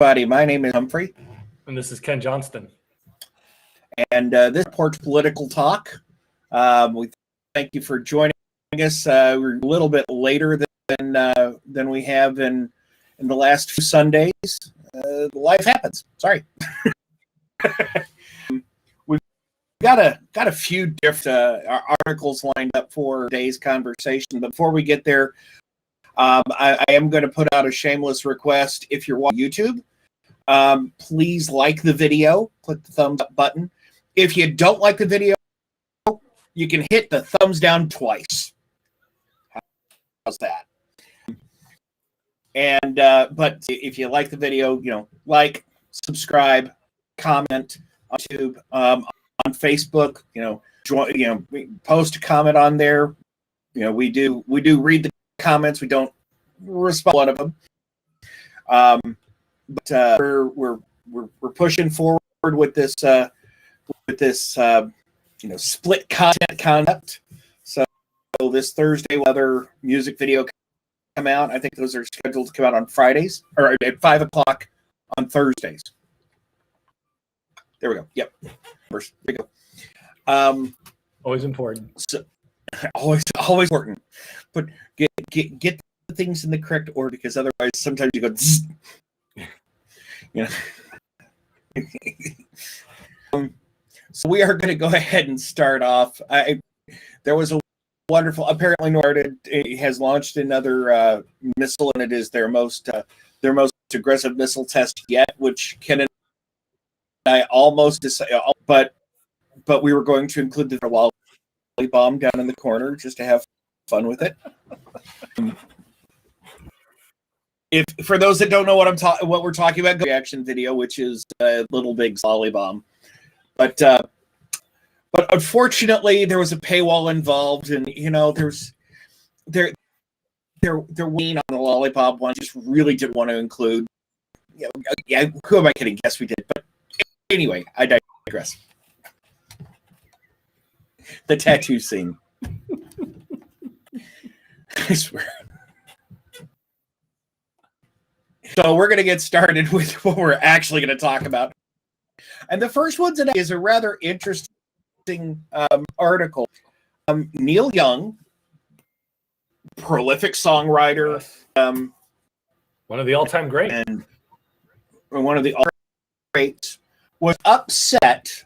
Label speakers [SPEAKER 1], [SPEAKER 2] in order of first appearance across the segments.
[SPEAKER 1] Everybody, my name is Humphrey.
[SPEAKER 2] And this is Ken Johnston.
[SPEAKER 1] And this is Porch Political Talk. We thank you for joining us. We're a little bit later than we have in the last few Sundays. Life happens. Sorry. We've got a few different articles lined up for today's conversation. But before we get there, I am going to put out a shameless request. If you're watching YouTube, please like the video, click the thumbs up button. If you don't like the video, you can hit the thumbs down twice. How's that? And but if you like the video, like, subscribe, comment on YouTube, on Facebook, join, post a comment on there. We do read the comments. We don't respond to one of them. But we're pushing forward with this split content concept. So this Thursday, another music video come out. I think those are scheduled to come out on Fridays or at 5:00 on Thursdays. There we go. Yep. There we go.
[SPEAKER 2] Always important.
[SPEAKER 1] So, always important. But get the things in the correct order, because otherwise sometimes you go zzz. So we are going to go ahead and start off. There was a wonderful, apparently Norad has launched another missile, and it is their most aggressive missile test yet, which Ken and I almost decided, but we were going to include the lolly bomb down in the corner just to have fun with it. If for those that don't know what we're talking about, reaction video, which is Little Big's lolly bomb, but unfortunately there was a paywall involved, and they're weaning on the lollipop one. Just really didn't want to include. Yeah, who am I kidding? Yes, we did, but anyway, I digress. The tattoo scene. I swear. So we're going to get started with what we're actually going to talk about. And the first one today is a rather interesting article. Neil Young, prolific songwriter.
[SPEAKER 2] Yes. One of the all-time greats.
[SPEAKER 1] And one of the all-time greats, was upset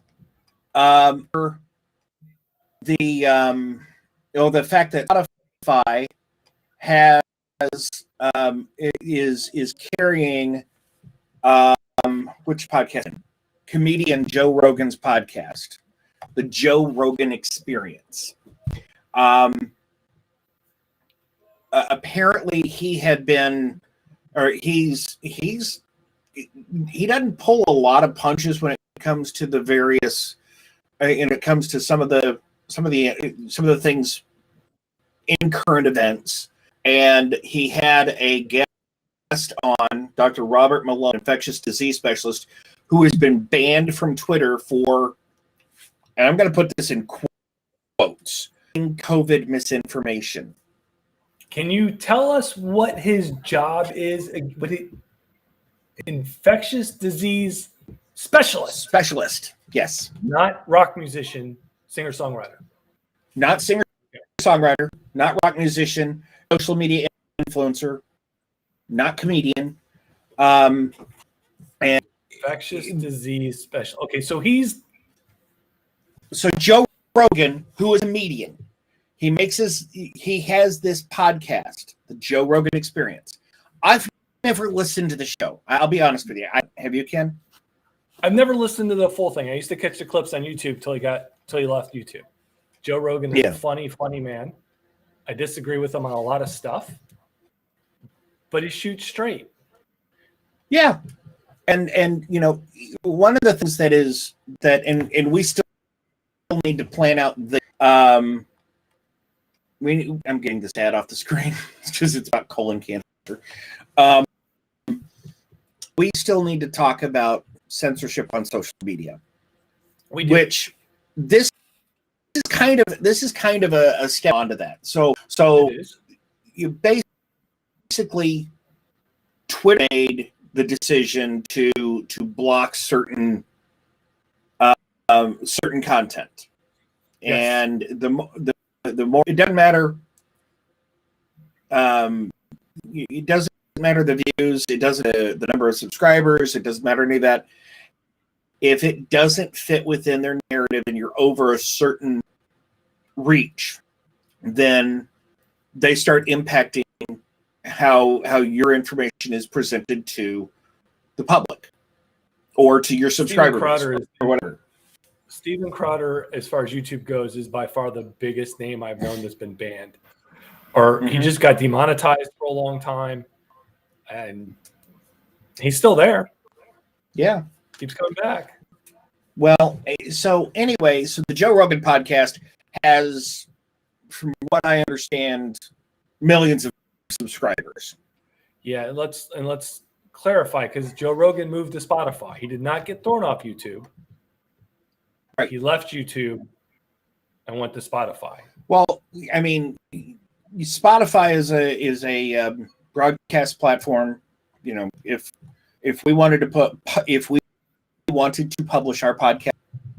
[SPEAKER 1] for the fact that Spotify is carrying which podcast? Comedian Joe Rogan's podcast, the Joe Rogan Experience. Apparently he had been, or he doesn't pull a lot of punches when it comes to the various, and it comes to some of the things in current events. And he had a guest on, Dr. Robert Malone, infectious disease specialist, who has been banned from Twitter for, and I'm going to put this in quotes, COVID misinformation.
[SPEAKER 2] Can you tell us what his job is? Infectious disease specialist.
[SPEAKER 1] Specialist, yes.
[SPEAKER 2] Not rock musician, singer-songwriter.
[SPEAKER 1] Not singer-songwriter, not rock musician, social media influencer, not comedian. And
[SPEAKER 2] infectious disease special. Okay, so
[SPEAKER 1] Joe Rogan, who is a comedian, he has this podcast, the Joe Rogan Experience. I've never listened to the show. I'll be honest with you. Have you, Ken?
[SPEAKER 2] I've never listened to the full thing. I used to catch the clips on YouTube till he left YouTube. Joe Rogan is a funny man. I disagree with him on a lot of stuff, but he shoots straight. Yeah.
[SPEAKER 1] And one of the things and we still need to plan out I'm getting this ad off the screen because it's about colon cancer. We still need to talk about censorship on social media, which this is kind of a step onto that. So you basically Twitter made the decision to block certain certain content. Yes. And the more, it doesn't matter. It doesn't matter the views. It doesn't the number of subscribers. It doesn't matter any of that. If it doesn't fit within their narrative and you're over a certain reach, then they start impacting how your information is presented to the public or to your subscribers or whatever.
[SPEAKER 2] Steven Crowder, as far as YouTube goes, is by far the biggest name I've known that's been banned. Or he just got demonetized for a long time, and he's still there.
[SPEAKER 1] Yeah.
[SPEAKER 2] Keeps coming back.
[SPEAKER 1] Well, so anyway, so the Joe Rogan podcast has, from what I understand, millions of subscribers.
[SPEAKER 2] Yeah, and let's clarify, because Joe Rogan moved to Spotify. He did not get thrown off YouTube.
[SPEAKER 1] Right.
[SPEAKER 2] He left YouTube and went to Spotify.
[SPEAKER 1] Well, I mean, Spotify is a broadcast platform. You know, if we wanted to publish our podcast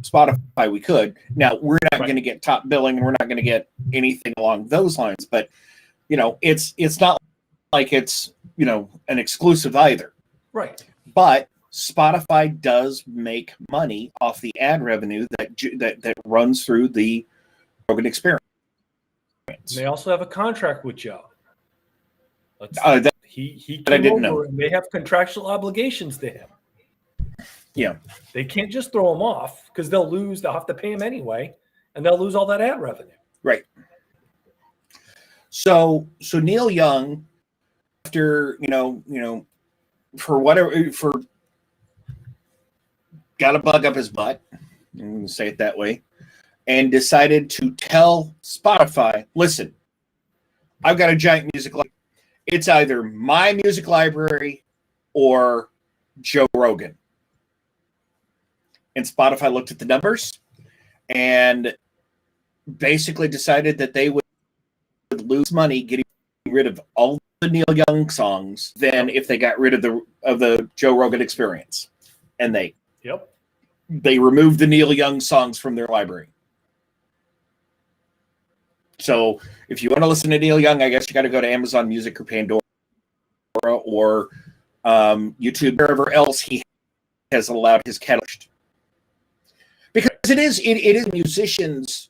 [SPEAKER 1] Spotify, we could. Now, we're not going to get top billing, and we're not going to get anything along those lines. But you know, it's not like it's, you know, an exclusive either.
[SPEAKER 2] Right.
[SPEAKER 1] But Spotify does make money off the ad revenue that runs through the Rogan Experience.
[SPEAKER 2] They also have a contract with Joe. He came
[SPEAKER 1] I didn't
[SPEAKER 2] over
[SPEAKER 1] know.
[SPEAKER 2] And they have contractual obligations to him.
[SPEAKER 1] Yeah.
[SPEAKER 2] They can't just throw him off, because they'll have to pay him anyway, and they'll lose all that ad revenue.
[SPEAKER 1] Right. So Neil Young, after you know, got a bug up his butt, I'm going to say it that way, and decided to tell Spotify, listen, I've got a giant music library. It's either my music library or Joe Rogan. And Spotify looked at the numbers and basically decided that they would lose money getting rid of all the Neil Young songs than if they got rid of the Joe Rogan Experience. And they removed the Neil Young songs from their library. So if you want to listen to Neil Young, I guess you got to go to Amazon Music or Pandora or YouTube, wherever else he has allowed his catalog. Because it is musicians'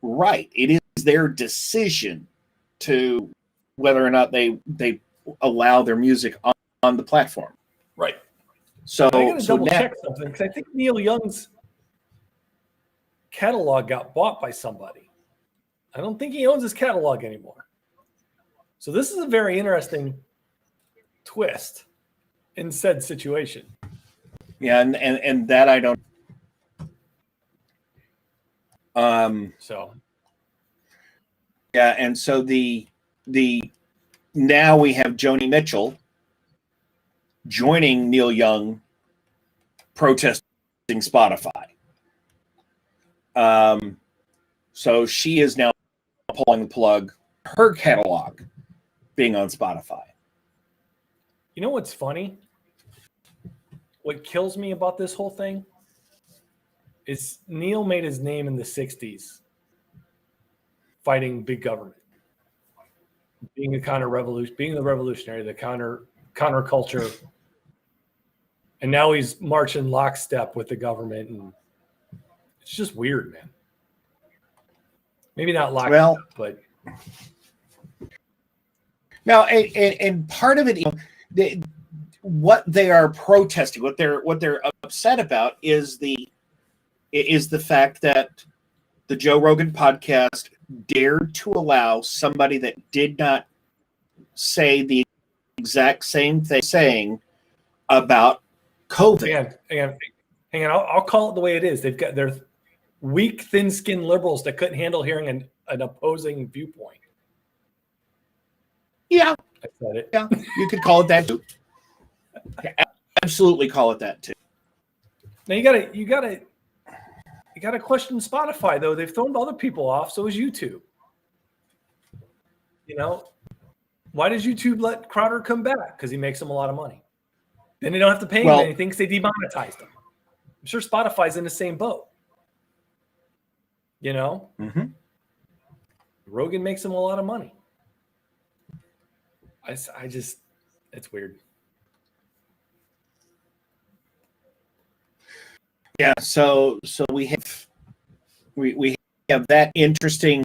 [SPEAKER 1] right. It is their decision to whether or not they allow their music on the platform.
[SPEAKER 2] Right.
[SPEAKER 1] So
[SPEAKER 2] I got to double check something, because I think Neil Young's catalog got bought by somebody. I don't think he owns his catalog anymore. So this is a very interesting twist in said situation.
[SPEAKER 1] Yeah, and that I don't. Yeah, and so the now we have Joni Mitchell joining Neil Young protesting Spotify. So she is now pulling the plug, her catalog being on Spotify.
[SPEAKER 2] You know what's funny? What kills me about this whole thing is Neil made his name in the 60s fighting big government, being the revolutionary, the counterculture. And now he's marching lockstep with the government, and it's just weird, man. Maybe not lockstep, but
[SPEAKER 1] now, and part of it, what they are protesting, what they're upset about is the fact that the Joe Rogan podcast dared to allow somebody that did not say the exact same thing saying about COVID.
[SPEAKER 2] Hang on. I'll call it the way it is. They're weak, thin-skinned liberals that couldn't handle hearing an opposing viewpoint.
[SPEAKER 1] Yeah,
[SPEAKER 2] I said it.
[SPEAKER 1] Yeah, you could call it that too. Absolutely, call it that too.
[SPEAKER 2] Now you gotta question Spotify, though. They've thrown other people off. So is YouTube. You know, why does YouTube let Crowder come back? Because he makes them a lot of money. Then they don't have to pay him
[SPEAKER 1] Well,
[SPEAKER 2] anything because they demonetized them. I'm sure Spotify's in the same boat. You know?
[SPEAKER 1] Mm-hmm.
[SPEAKER 2] Rogan makes him a lot of money. I just, it's weird.
[SPEAKER 1] Yeah, so we have that interesting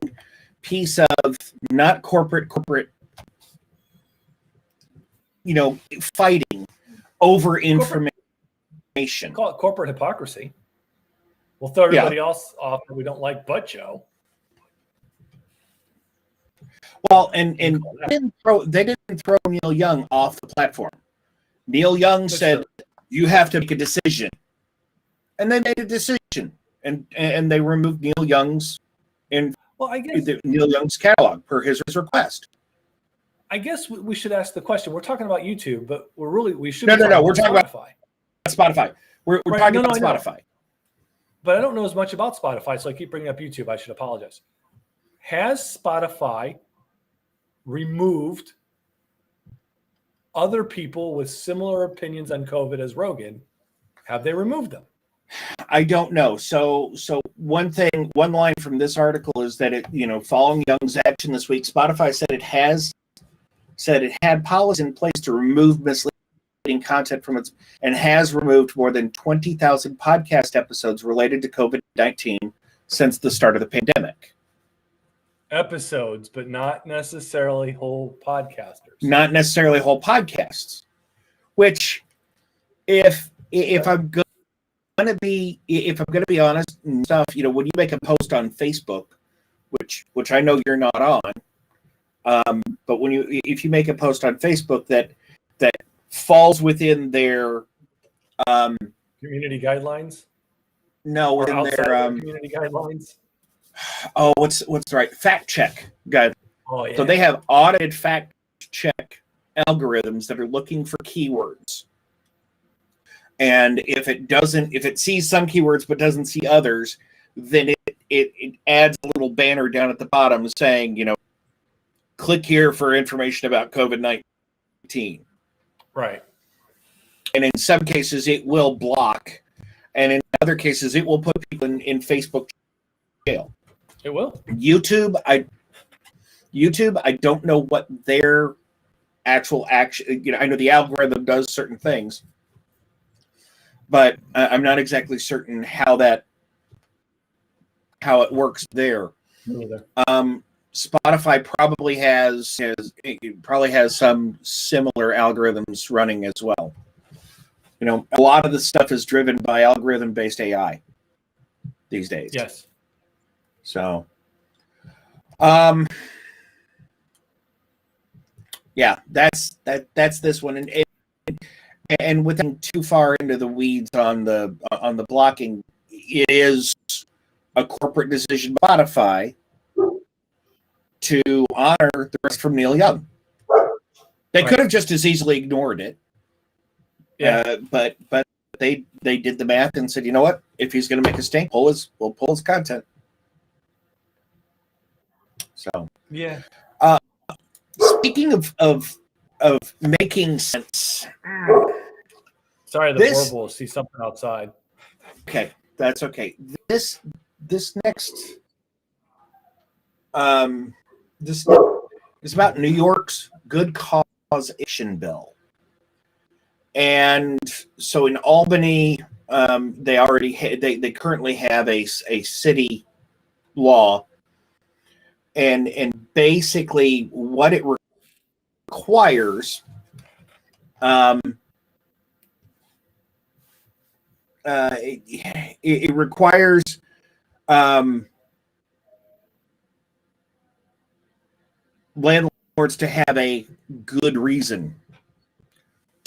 [SPEAKER 1] piece of not corporate, fighting over information.
[SPEAKER 2] Call it corporate hypocrisy. We'll throw everybody else off that we don't like but Joe.
[SPEAKER 1] Well, and they didn't throw Neil Young off the platform. Neil Young said, "You have to make a decision," and they made a decision, and they removed Neil Young's Neil Young's catalog per his request.
[SPEAKER 2] I guess we should ask the question. We're talking about YouTube, but we should.
[SPEAKER 1] No. We're talking about Spotify. We're talking about Spotify.
[SPEAKER 2] But I don't know as much about Spotify, so I keep bringing up YouTube. I should apologize. Has Spotify removed other people with similar opinions on COVID as Rogan? Have they removed them?
[SPEAKER 1] I don't know. So one line from this article is that following Young's action this week, Spotify said it had policies in place to remove misleading content from its, and has removed more than 20,000 podcast episodes related to COVID-19 since the start of the pandemic.
[SPEAKER 2] Episodes, but not necessarily whole podcasters.
[SPEAKER 1] Not necessarily whole podcasts. Which, if I'm going to be honest and stuff, when you make a post on Facebook, which I know you're not on, but if you make a post on Facebook that falls within their
[SPEAKER 2] community guidelines,
[SPEAKER 1] within their
[SPEAKER 2] community guidelines.
[SPEAKER 1] Oh, what's the right fact check guide?
[SPEAKER 2] Oh, yeah.
[SPEAKER 1] So they have audited fact check algorithms that are looking for keywords. And if it sees some keywords but doesn't see others, then it adds a little banner down at the bottom saying, click here for information about COVID-19.
[SPEAKER 2] Right.
[SPEAKER 1] And in some cases it will block, and in other cases it will put people in Facebook jail.
[SPEAKER 2] It will.
[SPEAKER 1] YouTube, I don't know what their actual action. I know the algorithm does certain things, but I'm not exactly certain how it works there.
[SPEAKER 2] Neither.
[SPEAKER 1] Spotify probably has some similar algorithms running as well. A lot of the stuff is driven by algorithm-based AI these days.
[SPEAKER 2] Yes.
[SPEAKER 1] So, that's this one, and without too far into the weeds on the blocking, it is a corporate decision by Spotify to honor the rest from Neil Young. They could have just as easily ignored it.
[SPEAKER 2] Yeah.
[SPEAKER 1] But they did the math and said, you know what? If he's going to make a stink, we'll pull his content. So
[SPEAKER 2] yeah.
[SPEAKER 1] Speaking of making sense.
[SPEAKER 2] Sorry, the horrible see something outside.
[SPEAKER 1] Okay, that's okay. This next this is about New York's good cause action bill. And so in Albany, they currently have a city law, and basically what it requires it requires landlords to have a good reason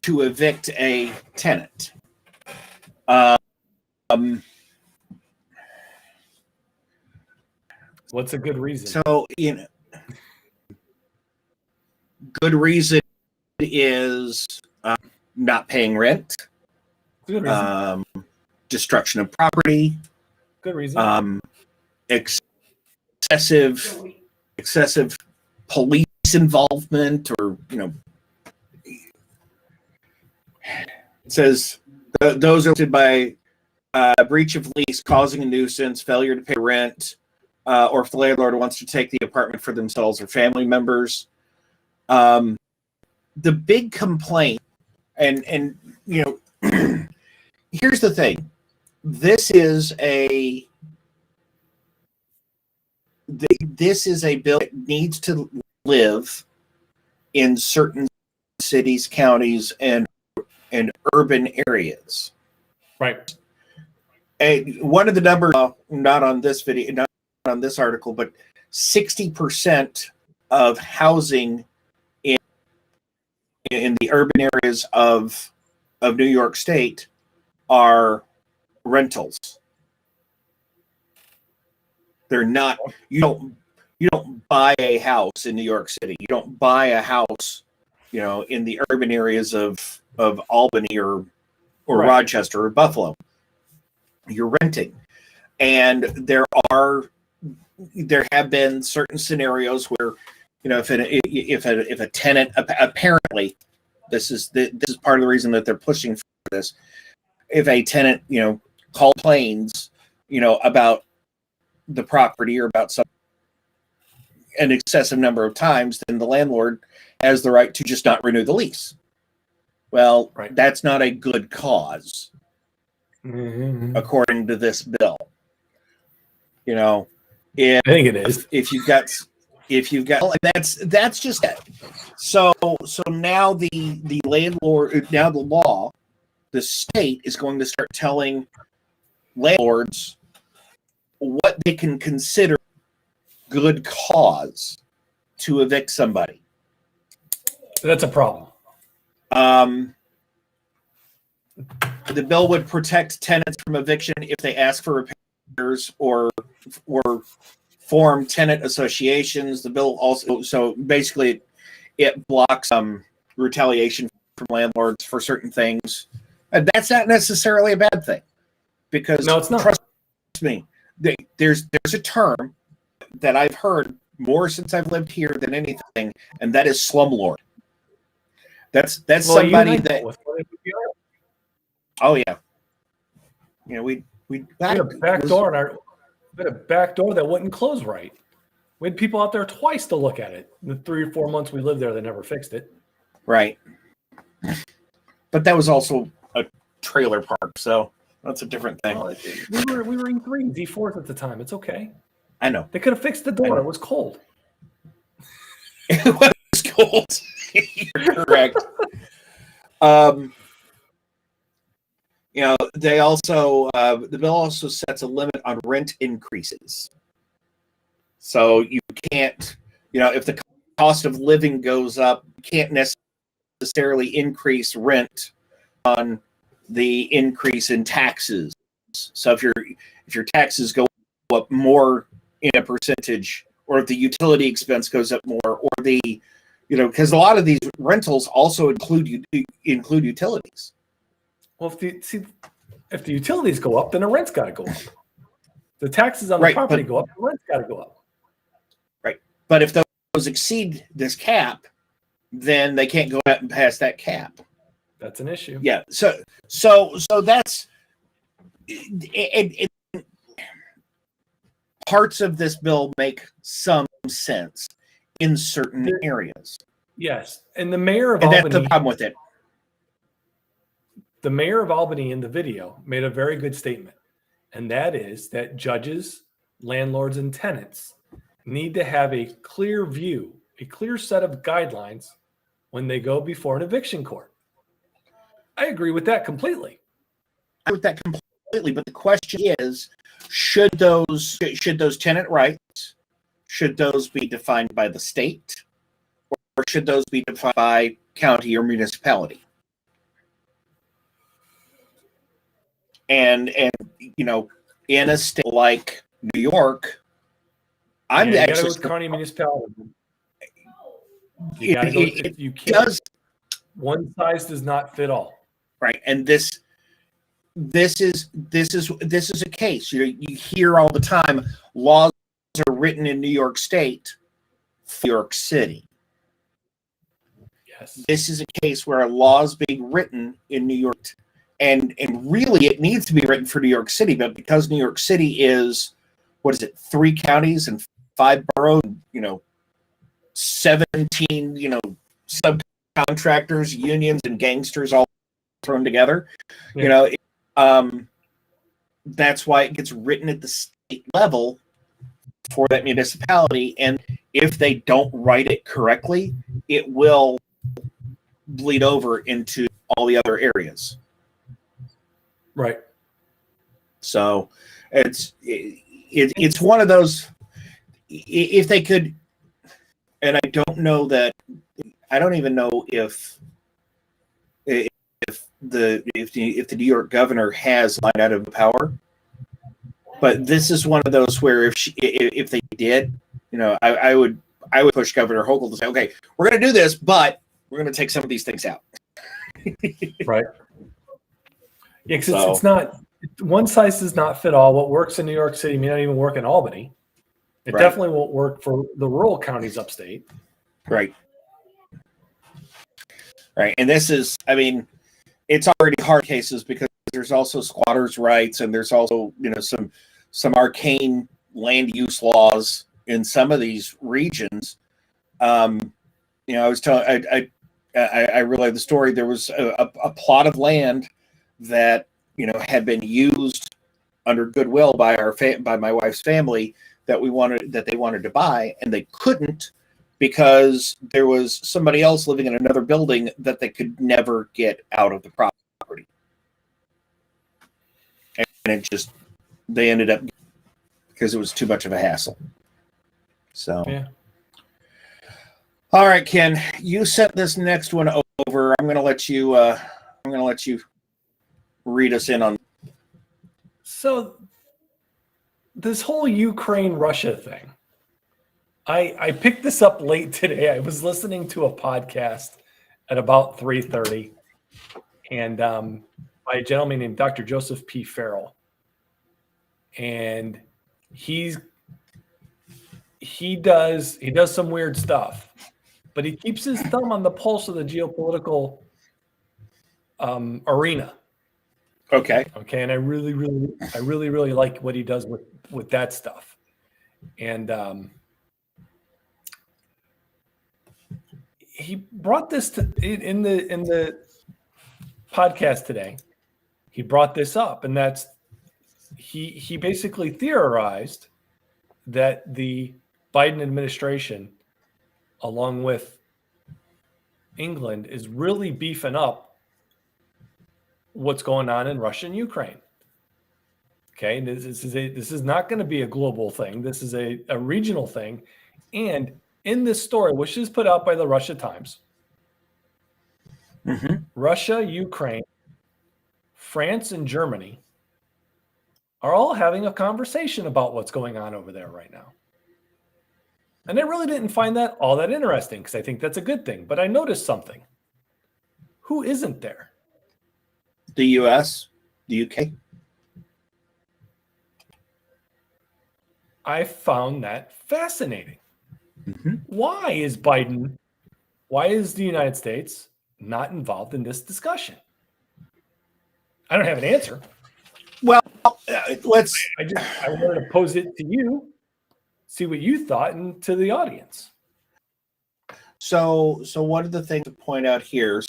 [SPEAKER 1] to evict a tenant.
[SPEAKER 2] What's a good reason?
[SPEAKER 1] So, good reason is not paying rent,
[SPEAKER 2] Good reason.
[SPEAKER 1] Destruction of property,
[SPEAKER 2] Good reason.
[SPEAKER 1] excessive police involvement, or It says those are by breach of lease, causing a nuisance, failure to pay rent, or if the landlord wants to take the apartment for themselves or family members. The big complaint, and you know, here's the thing: this is a bill that needs to live in certain cities, counties, and urban areas.
[SPEAKER 2] Right.
[SPEAKER 1] And one of the numbers, not on this video, not on this article, but 60% of housing in the urban areas of New York State are rentals. They're not. You don't buy a house in New York City. You don't buy a house, you know, in the urban areas of Albany or right. Rochester or Buffalo. You're renting, and there have been certain scenarios where, you know, if a tenant, apparently this is part of the reason that they're pushing for this. If a tenant, you know, complains, you know, about the property or about an excessive number of times, then the landlord has the right to just not renew the lease. Well, right. That's not a good cause, according to this bill. You know, I
[SPEAKER 2] think it is.
[SPEAKER 1] If you've got, that's just it. So now the landlord, now the law, the state is going to start telling landlords what they can consider good cause to evict somebody.
[SPEAKER 2] That's a problem.
[SPEAKER 1] The bill would protect tenants from eviction if they ask for repairs or form tenant associations. The bill also, so basically, it blocks retaliation from landlords for certain things. And that's not necessarily a bad thing, because
[SPEAKER 2] no, it's not.
[SPEAKER 1] Trust me, there's a term that I've heard more since I've lived here than anything, and that is slumlord. That's somebody that. Oh yeah, you know, we
[SPEAKER 2] had a back door a back door that wouldn't close right. We had people out there twice to look at it. In the 3 or 4 months we lived there, they never fixed it.
[SPEAKER 1] Right, but that was also a trailer park, so that's a different thing.
[SPEAKER 2] Well, we were in Z4s at the time. It's okay.
[SPEAKER 1] I know.
[SPEAKER 2] They could have fixed the door. It was cold.
[SPEAKER 1] It was cold. You're correct. You know, they also the bill also sets a limit on rent increases. So you can't, you know, if the cost of living goes up, you can't necessarily increase rent on the increase in taxes. So if your taxes go up more in a percentage, or if the utility expense goes up more, or the, you know, because a lot of these rentals also include utilities.
[SPEAKER 2] Well, if the utilities go up, then the rent's got to go up. The taxes on the property go up, the rent's got to go up.
[SPEAKER 1] Right, but if those exceed this cap, then they can't go out and pass that cap.
[SPEAKER 2] That's an issue.
[SPEAKER 1] Yeah. So that's it. Parts of this bill make some sense in certain areas.
[SPEAKER 2] Yes, and the mayor of Albany.
[SPEAKER 1] That's the problem with it.
[SPEAKER 2] The mayor of Albany in the video made a very good statement, and that is that judges, landlords, and tenants need to have a clear view, a clear set of guidelines when they go before an eviction court. I agree with that completely.
[SPEAKER 1] But the question is, should those tenant rights, should those be defined by the state, or should those be defined by county or municipality? And you know, in a state like New York, I'm actually
[SPEAKER 2] with county municipality. You can't.
[SPEAKER 1] Does,
[SPEAKER 2] one size does not fit all.
[SPEAKER 1] Right, and this is a case. You hear all the time, laws are written in New York State, New York City.
[SPEAKER 2] Yes.
[SPEAKER 1] This is a case where a law is being written in New York, and really it needs to be written for New York City, but because New York City is, 3 counties and 5 boroughs, 17, subcontractors, unions, and gangsters all thrown together,
[SPEAKER 2] Yeah.
[SPEAKER 1] That's why it gets written at the state level for that municipality, and if they don't write it correctly, it will bleed over into all the other areas.
[SPEAKER 2] Right.
[SPEAKER 1] So it's one of those, if they could, and I don't even know if the New York governor has line out of power, but this is one of those where if they did, I would push Governor Hochul to say, okay, we're going to do this, but we're going to take some of these things out.
[SPEAKER 2] Right. Yeah, because it's not, one size does not fit all. What works in New York City may not even work in Albany. It definitely won't work for the rural counties upstate.
[SPEAKER 1] Right. Right. And this is, it's already hard cases because there's also squatters' rights, and there's also, some arcane land use laws in some of these regions. I was telling, I relayed the story. There was a plot of land that had been used under goodwill by by my wife's family that they wanted to buy, and they couldn't because there was somebody else living in another building that they could never get out of the property, and they ended up because it was too much of a hassle. So
[SPEAKER 2] yeah.
[SPEAKER 1] All right, Ken, you sent this next one over. I'm going to let you read us in on.
[SPEAKER 2] So this whole Ukraine-Russia thing, I picked this up late today. I was listening to a podcast at about 3:30, and by a gentleman named Dr. Joseph P. Farrell, and he does some weird stuff, but he keeps his thumb on the pulse of the geopolitical arena.
[SPEAKER 1] Okay.
[SPEAKER 2] And I really like what he does with that stuff. And he brought this in the podcast today. He brought this up, and that's he basically theorized that the Biden administration, along with England, is really beefing up what's going on in Russia and Ukraine. Okay, this is not going to be a global thing. This is a regional thing. And in this story, which is put out by the Russia Times, Russia, Ukraine, France, and Germany are all having a conversation about what's going on over there right now. And I really didn't find that all that interesting because I think that's a good thing. But I noticed something. Who isn't there?
[SPEAKER 1] The U.S., the UK.
[SPEAKER 2] I found that fascinating. Why is the United States not involved in this discussion? I don't have an answer.
[SPEAKER 1] Well,
[SPEAKER 2] I wanted to pose it to you, see what you thought, and to the audience.
[SPEAKER 1] So one of the things to point out here,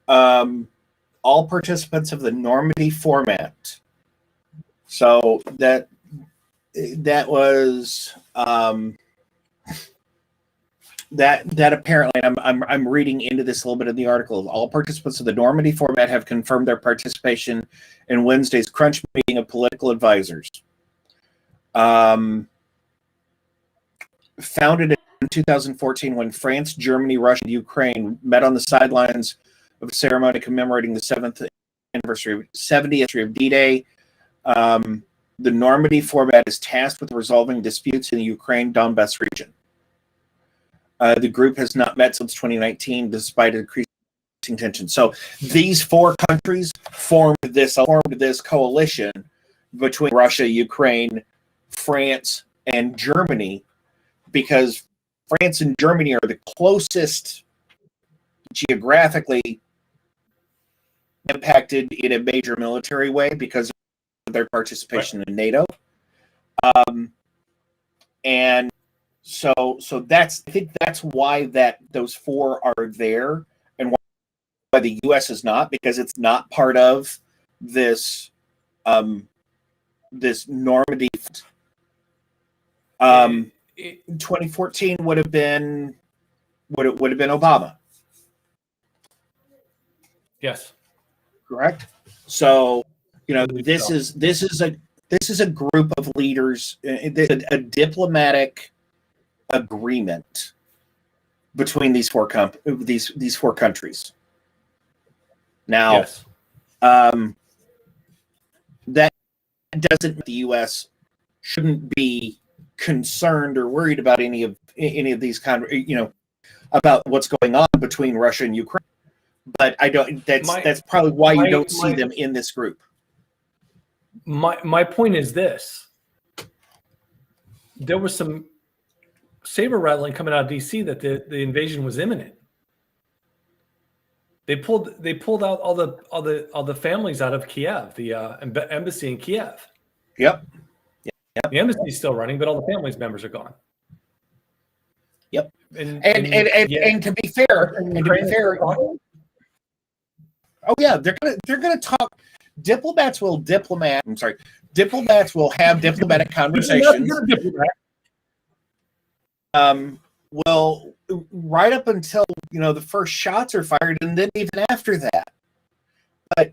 [SPEAKER 1] all participants of the Normandy format. So that was that apparently, I'm reading into this a little bit in the article. All participants of the Normandy format have confirmed their participation in Wednesday's crunch meeting of political advisors. Founded in 2014, when France, Germany, Russia, and Ukraine met on the sidelines of a ceremony commemorating the 70th anniversary of D-Day. The Normandy format is tasked with resolving disputes in the Ukraine Donbass region. The group has not met since 2019, despite increasing tension. So these 4 countries formed this coalition between Russia, Ukraine, France, and Germany, because France and Germany are the closest, geographically impacted in a major military way because of their participation in NATO. And so that's, I think that's why those four are there, and why the U.S. is not, because it's not part of this this Normandy. 2014 would have been Obama.
[SPEAKER 2] Yes.
[SPEAKER 1] Correct. So, this is a group of leaders, a diplomatic agreement between these four countries. Now,
[SPEAKER 2] yes.
[SPEAKER 1] That doesn't mean the U.S. shouldn't be concerned or worried about any of these about what's going on between Russia and Ukraine. But I don't. That's probably why you don't see them in this group.
[SPEAKER 2] My point is this: there was some saber rattling coming out of DC that the invasion was imminent. They pulled out all the families out of Kiev, the embassy in Kiev.
[SPEAKER 1] Yep.
[SPEAKER 2] The embassy's still running, but all the family's members are gone.
[SPEAKER 1] Yep.
[SPEAKER 2] And
[SPEAKER 1] to be fair, oh yeah, they're gonna talk. Diplomats will have diplomatic conversations. Well, right up until the first shots are fired, and then even after that. But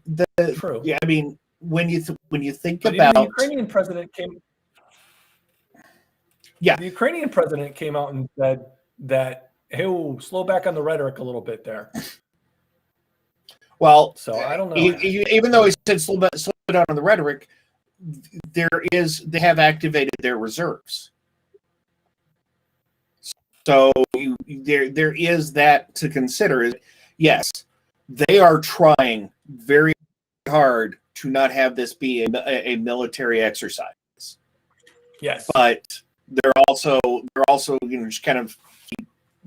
[SPEAKER 2] True.
[SPEAKER 1] Yeah, I mean, when you think
[SPEAKER 2] but
[SPEAKER 1] about
[SPEAKER 2] the Ukrainian president came.
[SPEAKER 1] Yeah,
[SPEAKER 2] the Ukrainian president came out and said that, "Hey, slow back on the rhetoric a little bit there."
[SPEAKER 1] Well,
[SPEAKER 2] so I don't know.
[SPEAKER 1] Even though he said slow down on the rhetoric, they have activated their reserves. So there is that to consider. Yes, they are trying very hard to not have this be a military exercise.
[SPEAKER 2] Yes,
[SPEAKER 1] but they're also just kind of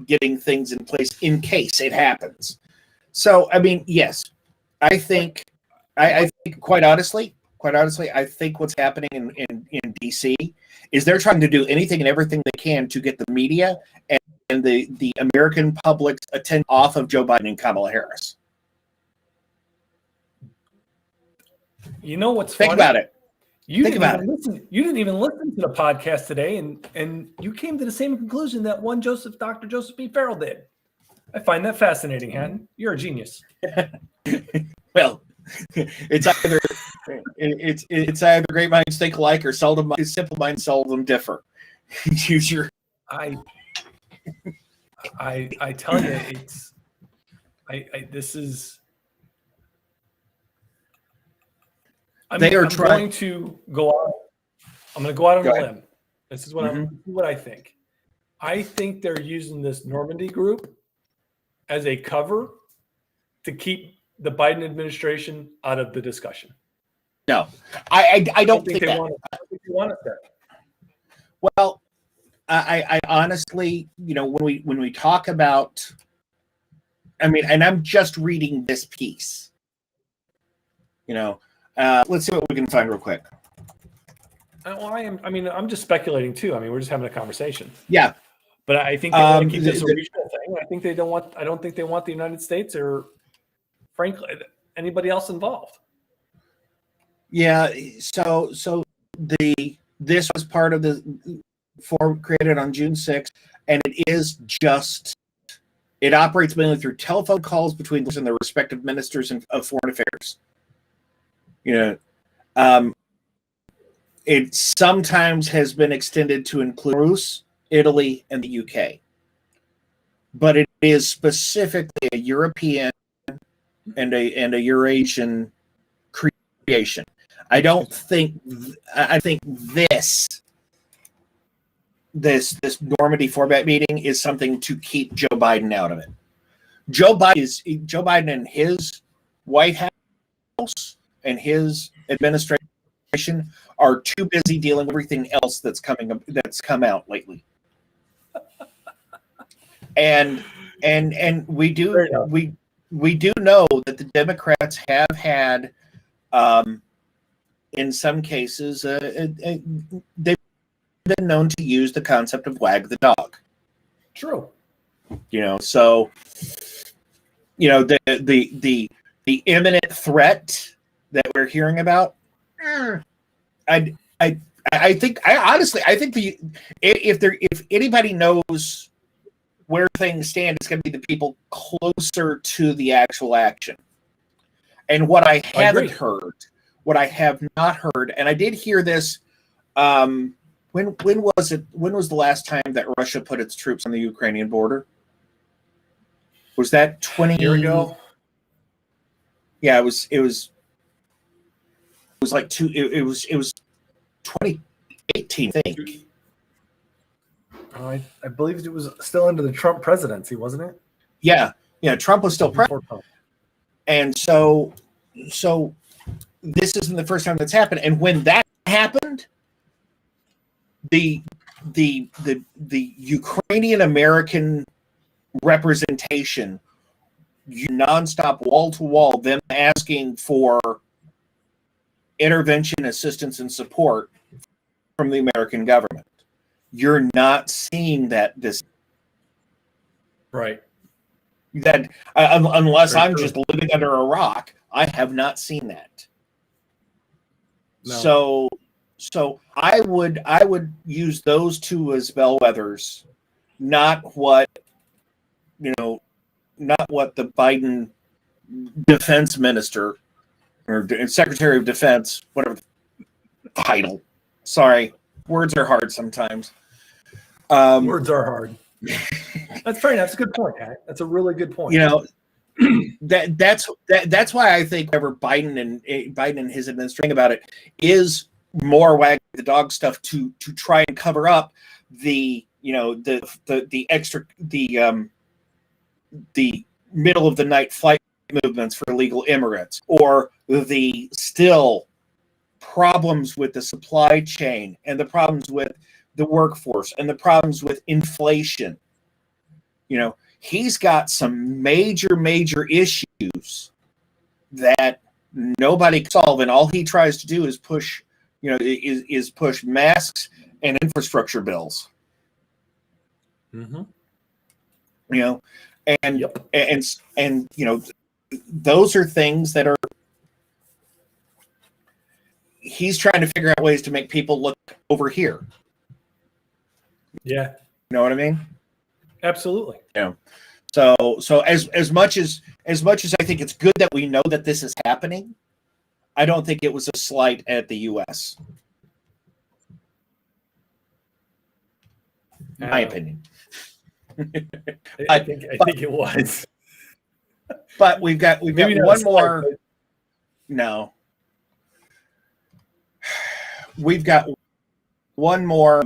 [SPEAKER 1] getting things in place in case it happens. So I mean, yes, I think quite honestly, I think what's happening in DC is they're trying to do anything and everything they can to get the media and the American public's attention off of Joe Biden and Kamala Harris.
[SPEAKER 2] You know what's
[SPEAKER 1] Think
[SPEAKER 2] funny?
[SPEAKER 1] about it.
[SPEAKER 2] You didn't even listen to the podcast today, and you came to the same conclusion that Dr. Joseph B. Farrell did. I find that fascinating, Hatton. You're a genius.
[SPEAKER 1] Well, it's either great minds think alike or simple minds seldom differ. Use your.
[SPEAKER 2] I tell you, this is. I'm going to go out. I'm going to go out on a limb. This is what I think. I think they're using this Normandy group as a cover to keep the Biden administration out of the discussion.
[SPEAKER 1] No, I don't think that.
[SPEAKER 2] I think they want it there.
[SPEAKER 1] Well, I honestly, when we talk about, I mean, and I'm just reading this piece. Let's see what we can find real quick.
[SPEAKER 2] Well, I'm just speculating too. I mean, we're just having a conversation.
[SPEAKER 1] Yeah.
[SPEAKER 2] But I think they want to keep this a regional thing. I don't think they want the United States or, frankly, anybody else involved.
[SPEAKER 1] Yeah. So this was part of the forum created on June 6th, and it operates mainly through telephone calls between the respective ministers of foreign affairs. It sometimes has been extended to include Greece, Italy, and the UK. But it is specifically a European and a Eurasian creation. I think this Normandy format meeting is something to keep Joe Biden out of it. Joe Biden and his White House and his administration are too busy dealing with everything else that's come out lately. And And we do
[SPEAKER 2] Fair enough.
[SPEAKER 1] we do know that the Democrats have had, in some cases, they've been known to use the concept of wag the dog.
[SPEAKER 2] True.
[SPEAKER 1] So the imminent threat that we're hearing about, I think if anybody knows where things stand, it's going to be the people closer to the actual action. And what I haven't heard, what I have not heard, and I did hear this. When was it? When was the last time that Russia put its troops on the Ukrainian border? Was that 20
[SPEAKER 2] year ago?
[SPEAKER 1] Yeah, it was like it was 2018, I think.
[SPEAKER 2] I believe it was still under the Trump presidency, wasn't it?
[SPEAKER 1] Yeah, Trump was still president. And so this isn't the first time that's happened. And when that happened, the Ukrainian American representation, nonstop, wall to wall, them asking for intervention, assistance, and support from the American government. You're not seeing that this
[SPEAKER 2] right.
[SPEAKER 1] That unless I'm just living under a rock, I have not seen that. No. So I would use those two as bellwethers, not what the Biden defense minister or Secretary of Defense, whatever the title. Sorry, words are hard sometimes.
[SPEAKER 2] Words are hard. That's fair enough. That's a good point, Pat. That's a really good point.
[SPEAKER 1] That's why I think whenever Biden and his administration about it is more wag the dog stuff to try and cover up the middle of the night flight movements for illegal immigrants, or the still problems with the supply chain and the problems with the workforce and the problems with inflation. He's got some major issues that nobody can solve, and all he tries to do is push masks and infrastructure bills.
[SPEAKER 2] Mm-hmm.
[SPEAKER 1] And those are things that he's trying to figure out ways to make people look over here.
[SPEAKER 2] Yeah.
[SPEAKER 1] You know what I mean?
[SPEAKER 2] Absolutely.
[SPEAKER 1] Yeah. So as much as I think it's good that we know that this is happening, I don't think it was a slight at the U.S. In my opinion.
[SPEAKER 2] I think it was.
[SPEAKER 1] But we've got one more. No. We've got one more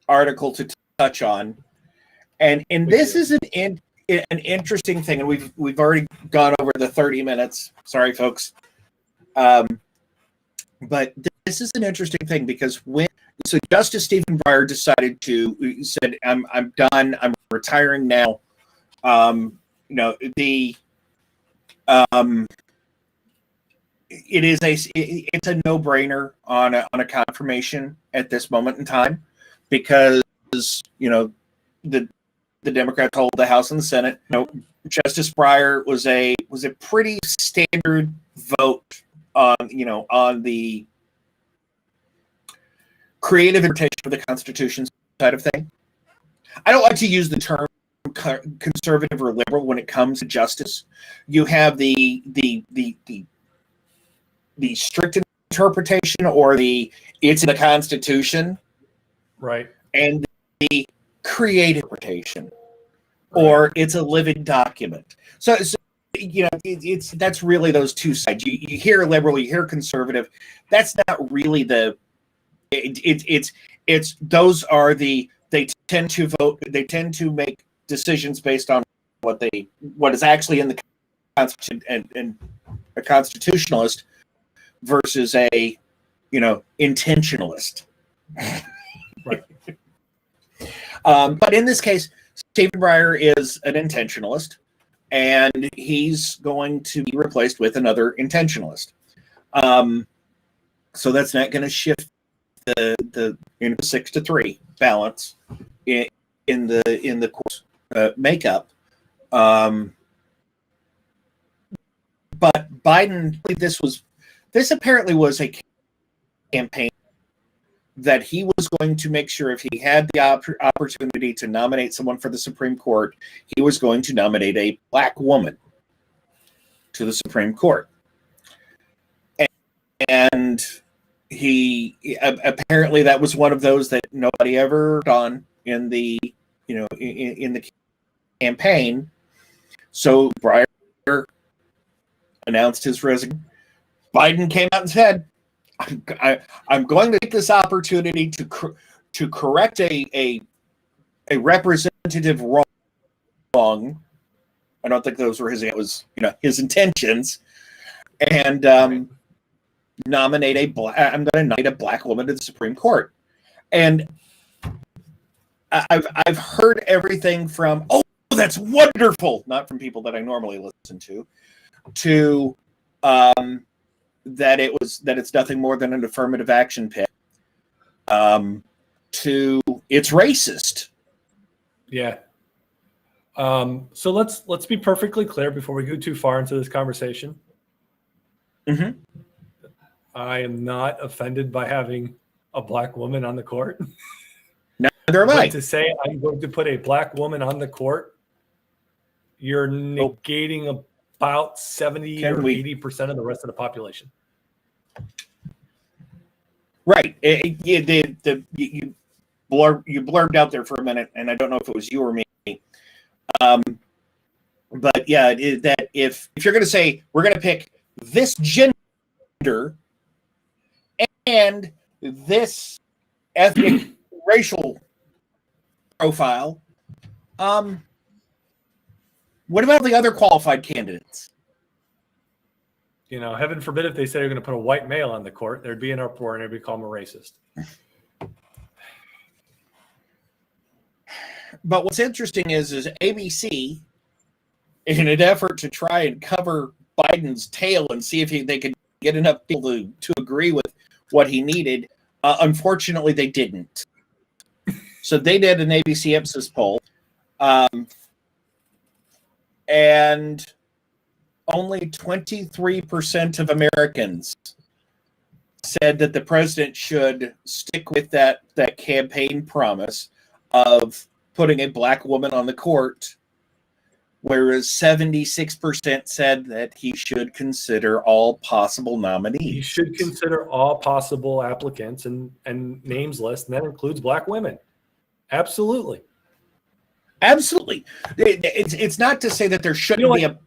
[SPEAKER 1] article to touch on, and this is an interesting thing, and we've already gone over the 30 minutes. Sorry, folks. But this is an interesting thing because Justice Stephen Breyer said, I'm done. I'm retiring now. It's a no-brainer on a confirmation at this moment in time, because the Democrats hold the House and the Senate. Justice Breyer was a pretty standard vote on the creative interpretation of the Constitution side of thing. I don't like to use the term conservative or liberal when it comes to justice. You have the strict interpretation, or it's in the Constitution,
[SPEAKER 2] right,
[SPEAKER 1] and the creative interpretation, or it's a living document. So that's really those two sides. You hear liberal, you hear conservative. That's not really those are they tend to vote. They tend to make decisions based on what is actually in the Constitution, and a constitutionalist versus a intentionalist.
[SPEAKER 2] Right.
[SPEAKER 1] But in this case, David Breyer is an intentionalist, and he's going to be replaced with another intentionalist. So that's not going to shift the 6-3 balance in the course makeup. But Biden, this apparently was a campaign that he was going to make sure if he had the opportunity to nominate someone for the Supreme Court, he was going to nominate a black woman to the Supreme Court. And he apparently that was one of those that nobody ever done in the in the campaign. So Breyer announced his resignation. Biden came out and said, I'm going to take this opportunity to correct a representative wrong. I don't think those were his. It was his intentions, and I'm going to nominate a black woman to the Supreme Court. And I've heard everything from, oh, that's wonderful, not from people that I normally listen to that it's nothing more than an affirmative action pick, to it's racist.
[SPEAKER 2] Yeah. So let's be perfectly clear before we go too far into this conversation.
[SPEAKER 1] Mm-hmm.
[SPEAKER 2] I am not offended by having a black woman on the court.
[SPEAKER 1] Neither am I.
[SPEAKER 2] To say I'm going to put a black woman on the court, you're negating about 70 or 80% of the rest of the population. Right.
[SPEAKER 1] You blurred out there for a minute, and I don't know if it was you or me. But yeah, that if you're going to say we're going to pick this gender and this ethnic racial profile, what about the other qualified candidates?
[SPEAKER 2] Heaven forbid if they say they're going to put a white male on the court, there'd be an uproar and everybody call him a racist.
[SPEAKER 1] But what's interesting is ABC, in an effort to try and cover Biden's tail and see if they could get enough people to agree with what he needed, unfortunately they didn't. So they did an ABC Ipsos poll, and only 23% of Americans said that the president should stick with that campaign promise of putting a black woman on the court, whereas 76% said that he should consider all possible nominees.
[SPEAKER 2] He should consider all possible applicants and names list, and that includes black women. Absolutely.
[SPEAKER 1] Absolutely. It's not to say that there shouldn't be a...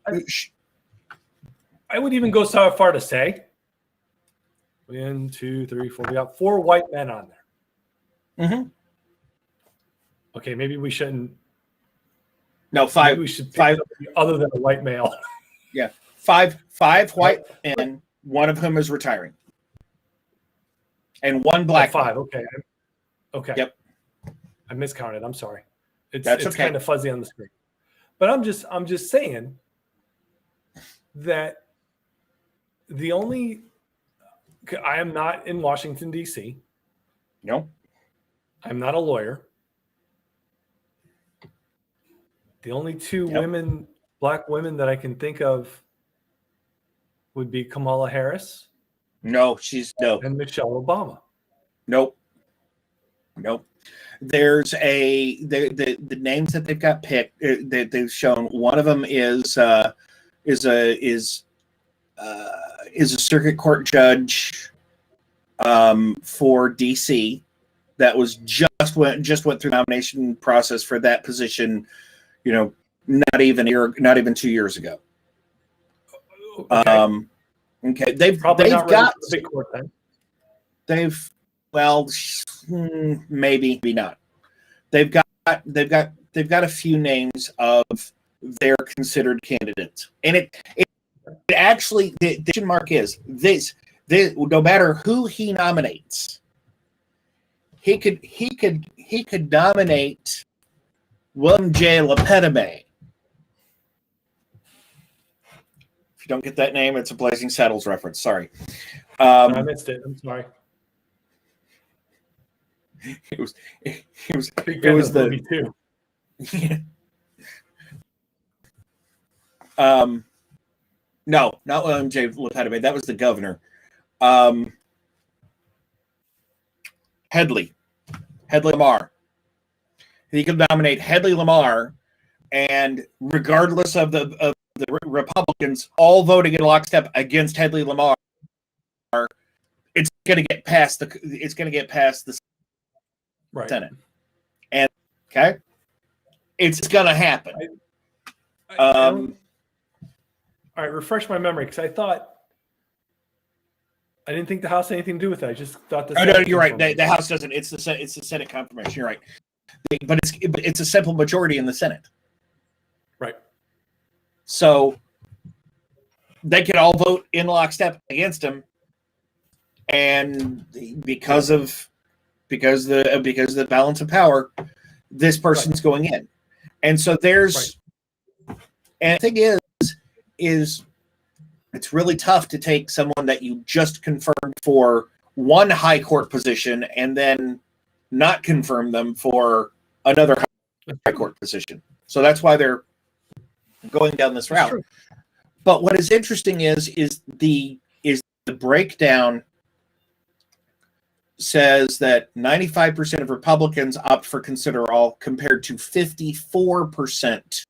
[SPEAKER 2] I would even go so far to say 1, 2, 3, 4. We got 4 white men on there.
[SPEAKER 1] Mm-hmm.
[SPEAKER 2] Okay, maybe we shouldn't.
[SPEAKER 1] No, 5.
[SPEAKER 2] We should pick
[SPEAKER 1] 5
[SPEAKER 2] other than a white male.
[SPEAKER 1] Yeah, 5 white men, one of whom is retiring, and 1 black.
[SPEAKER 2] 5. Okay.
[SPEAKER 1] Yep.
[SPEAKER 2] I miscounted. I'm sorry. It's
[SPEAKER 1] okay.
[SPEAKER 2] Kind of fuzzy on the screen, but I'm just saying that I am not in Washington D.C.
[SPEAKER 1] No,
[SPEAKER 2] I'm not a lawyer. The only 2 black women that I can think of would be Kamala Harris.
[SPEAKER 1] No.
[SPEAKER 2] And Michelle Obama.
[SPEAKER 1] Nope. There's the names that they've got picked that they've shown. One of them is a circuit court judge for DC that was just went through the nomination process for that position. Not even 2 years ago. Okay. They've got
[SPEAKER 2] the big court then.
[SPEAKER 1] Maybe not. They've got a few names of their considered candidates, and it actually the question mark is this no matter who he nominates, he could nominate William J. Lepetime. If you don't get that name, it's a Blazing Saddles reference. Sorry.
[SPEAKER 2] I missed it. I'm sorry.
[SPEAKER 1] It was
[SPEAKER 2] the movie too.
[SPEAKER 1] Yeah. No, not William J. Lepetime. That was the governor. Headley Lamar. He could nominate Headley Lamar, and regardless of the Republicans all voting in lockstep against Headley Lamar, it's going to get past the
[SPEAKER 2] Right.
[SPEAKER 1] Senate. And okay, it's going to happen.
[SPEAKER 2] All right, refresh my memory, because I didn't think the House had anything to do with it. I just thought the
[SPEAKER 1] Senate. No, you're right. The House doesn't. It's the Senate confirmation. You're right. But it's a simple majority in the Senate.
[SPEAKER 2] Right.
[SPEAKER 1] So they could all vote in lockstep against him, and because the balance of power, this person's going in, and so there's, and the thing is it's really tough to take someone that you just confirmed for one high court position and then not confirm them for another high court position. So that's why they're going down this route. True. But what is interesting is the breakdown says that 95% of Republicans opt for consider all, compared to 54%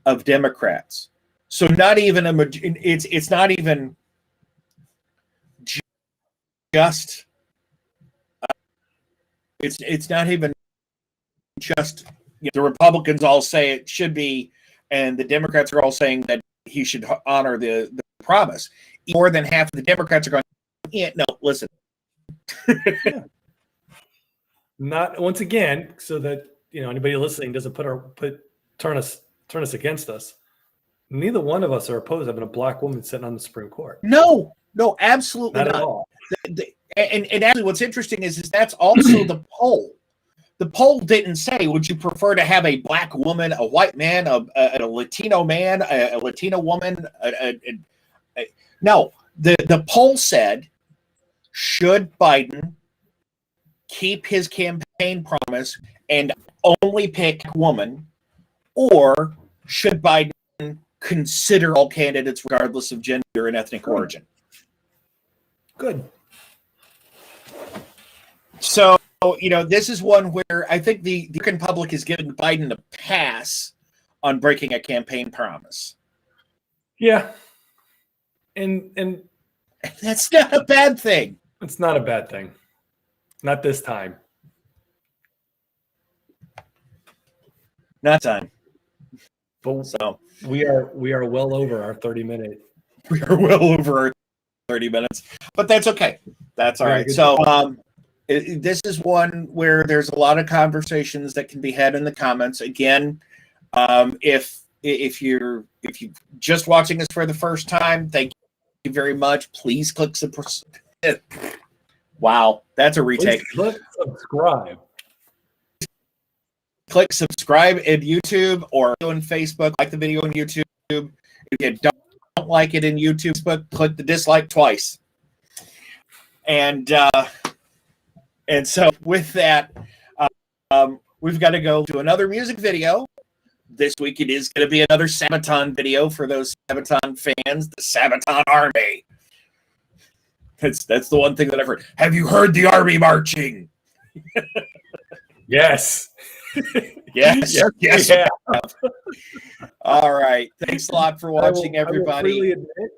[SPEAKER 1] of Democrats. So not even it's not even just it's not even just the Republicans all say it should be, and the Democrats are all saying that he should honor the promise. More than half of the Democrats are going, yeah, no, listen.
[SPEAKER 2] Yeah. Not once again, so that anybody listening doesn't turn us against us. Neither one of us are opposed to having a black woman sitting on the Supreme Court.
[SPEAKER 1] No, absolutely not.
[SPEAKER 2] At all.
[SPEAKER 1] And actually, what's interesting is that's also the poll. The poll didn't say, would you prefer to have a black woman, a white man, a Latino man, a Latino woman? No, the poll said, should Biden keep his campaign promise and only pick a woman, or should Biden consider all candidates regardless of gender and ethnic origin?
[SPEAKER 2] Good.
[SPEAKER 1] So, this is one where I think the American public is giving Biden a pass on breaking a campaign promise.
[SPEAKER 2] Yeah. And
[SPEAKER 1] that's not a bad thing.
[SPEAKER 2] It's not a bad thing. Not this time.
[SPEAKER 1] Not time.
[SPEAKER 2] But so we are well over our 30-minute.
[SPEAKER 1] We are well over our 30 minutes, but that's okay. That's all right. So this is one where there's a lot of conversations that can be had in the comments. Again, if you're just watching us for the first time, thank you very much. Please click subscribe. Wow, that's a retake.
[SPEAKER 2] Please click subscribe.
[SPEAKER 1] Click subscribe in YouTube or on Facebook. Like the video on YouTube. If you don't like it in YouTube, click the dislike twice. And so with that, we've got to go to another music video. This week it is going to be another Sabaton video for those Sabaton fans, the Sabaton Army. That's the one thing that I've heard. Have you heard the Army marching?
[SPEAKER 2] Yes.
[SPEAKER 1] Yes. Yeah. All right. Thanks a lot for watching, everybody.
[SPEAKER 2] I will freely admit,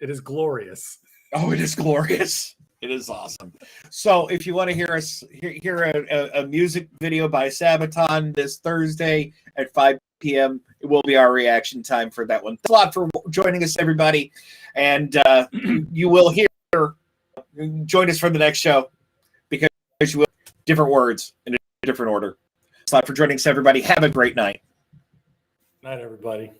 [SPEAKER 2] it is glorious.
[SPEAKER 1] Oh, it is glorious. It is awesome. So if you want to hear us hear a music video by Sabaton this Thursday at 5 p.m., it will be our reaction time for that one. Thanks a lot for joining us, everybody. And you will hear, join us for the next show, because you will different words in a different order. Thanks a lot for joining us, everybody. Have a great night.
[SPEAKER 2] Night, everybody.